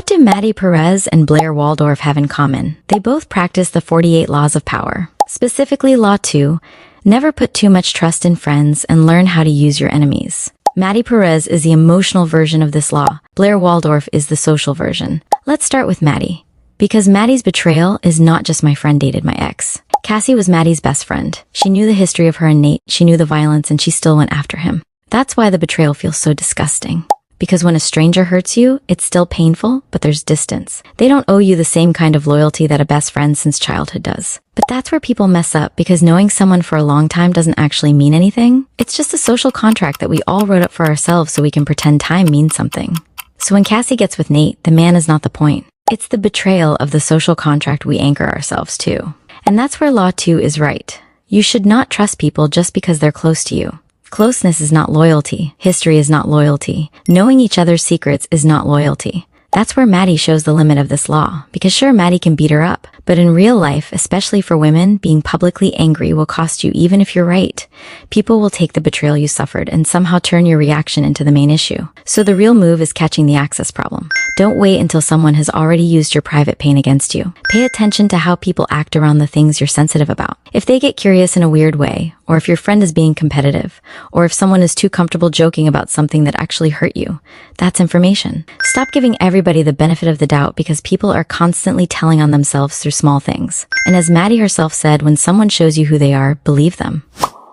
What do Maddy Perez and Blair Waldorf have in common? They both practice the 48 laws of power. Specifically, Law 2, never put too much trust in friends and learn how to use your enemies. Maddy Perez is the emotional version of this law. Blair Waldorf is the social version. Let's start with Maddy. Because Maddy's betrayal is not just my friend dated my ex. Cassie was Maddy's best friend. She knew the history of her and Nate, she knew the violence, and she still went after him. That's why the betrayal feels so disgusting. Because when a stranger hurts you, it's still painful, but there's distance. They don't owe you the same kind of loyalty that a best friend since childhood does. But that's where people mess up, because knowing someone for a long time doesn't actually mean anything. It's just a social contract that we all wrote up for ourselves so we can pretend time means something. So when Cassie gets with Nate, the man is not the point. It's the betrayal of the social contract we anchor ourselves to. And that's where Law 2 is right. You should not trust people just because they're close to you. Closeness is not loyalty. History is not loyalty. Knowing each other's secrets is not loyalty. That's where Maddy shows the limit of this law. Because sure, Maddy can beat her up, but in real life, especially for women, being publicly angry will cost you even if you're right. People will take the betrayal you suffered and somehow turn your reaction into the main issue. So the real move is catching the access problem. Don't wait until someone has already used your private pain against you. Pay attention to how people act around the things you're sensitive about. If they get curious in a weird way, or if your friend is being competitive, or if someone is too comfortable joking about something that actually hurt you, that's information. Stop giving everybody the benefit of the doubt, because people are constantly telling on themselves through small things. And as Maddy herself said, when someone shows you who they are, believe them.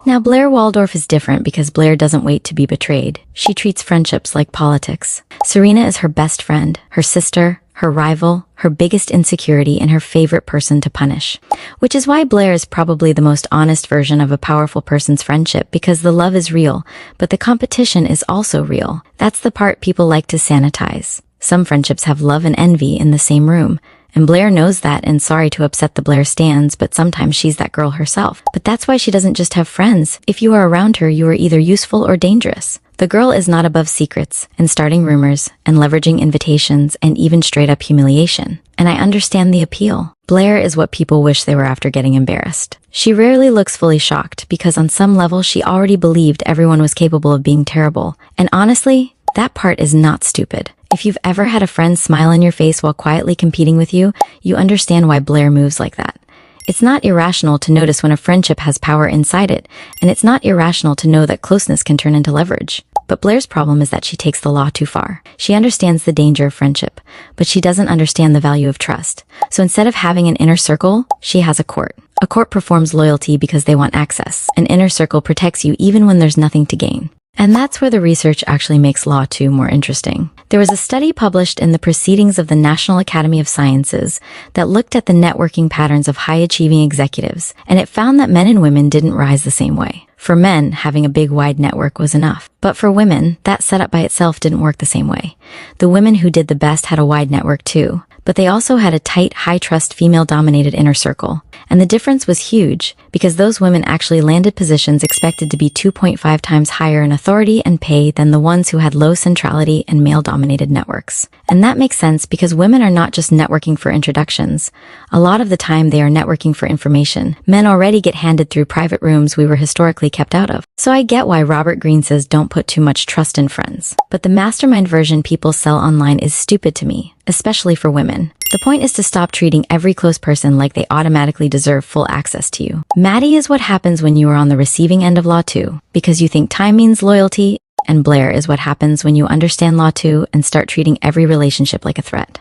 Now, Blair Waldorf is different because Blair doesn't wait to be betrayed. She treats friendships like politics. Serena is her best friend, her sister, her rival, her biggest insecurity, and her favorite person to punish. Which is why Blair is probably the most honest version of a powerful person's friendship, because the love is real, but the competition is also real. That's the part people like to sanitize. Some friendships have love and envy in the same room. And Blair knows that, and sorry to upset the Blair stans, but sometimes she's that girl herself. But that's why she doesn't just have friends. If you are around her, you are either useful or dangerous. The girl is not above secrets, and starting rumors, and leveraging invitations, and even straight-up humiliation. And I understand the appeal. Blair is what people wish they were after getting embarrassed. She rarely looks fully shocked, because on some level she already believed everyone was capable of being terrible. And honestly, that part is not stupid. If you've ever had a friend smile in your face while quietly competing with you, you understand why Blair moves like that. It's not irrational to notice when a friendship has power inside it, and it's not irrational to know that closeness can turn into leverage. But Blair's problem is that she takes the law too far. She understands the danger of friendship, but she doesn't understand the value of trust. So instead of having an inner circle, she has a court. A court performs loyalty because they want access. An inner circle protects you even when there's nothing to gain. And that's where the research actually makes Law 2 more interesting. There was a study published in the Proceedings of the National Academy of Sciences that looked at the networking patterns of high-achieving executives, and it found that men and women didn't rise the same way. For men, having a big, wide network was enough. But for women, that setup by itself didn't work the same way. The women who did the best had a wide network too, but they also had a tight, high-trust, female-dominated inner circle. And the difference was huge, because those women actually landed positions expected to be 2.5 times higher in authority and pay than the ones who had low centrality and male-dominated networks. And that makes sense because women are not just networking for introductions. A lot of the time they are networking for information. Men already get handed through private rooms we were historically kept out of. So I get why Robert Greene says don't put too much trust in friends. But the mastermind version people sell online is stupid to me, especially for women. The point is to stop treating every close person like they automatically deserve full access to you. Maddy is what happens when you are on the receiving end of Law 2, because you think time means loyalty, and Blair is what happens when you understand Law 2 and start treating every relationship like a threat.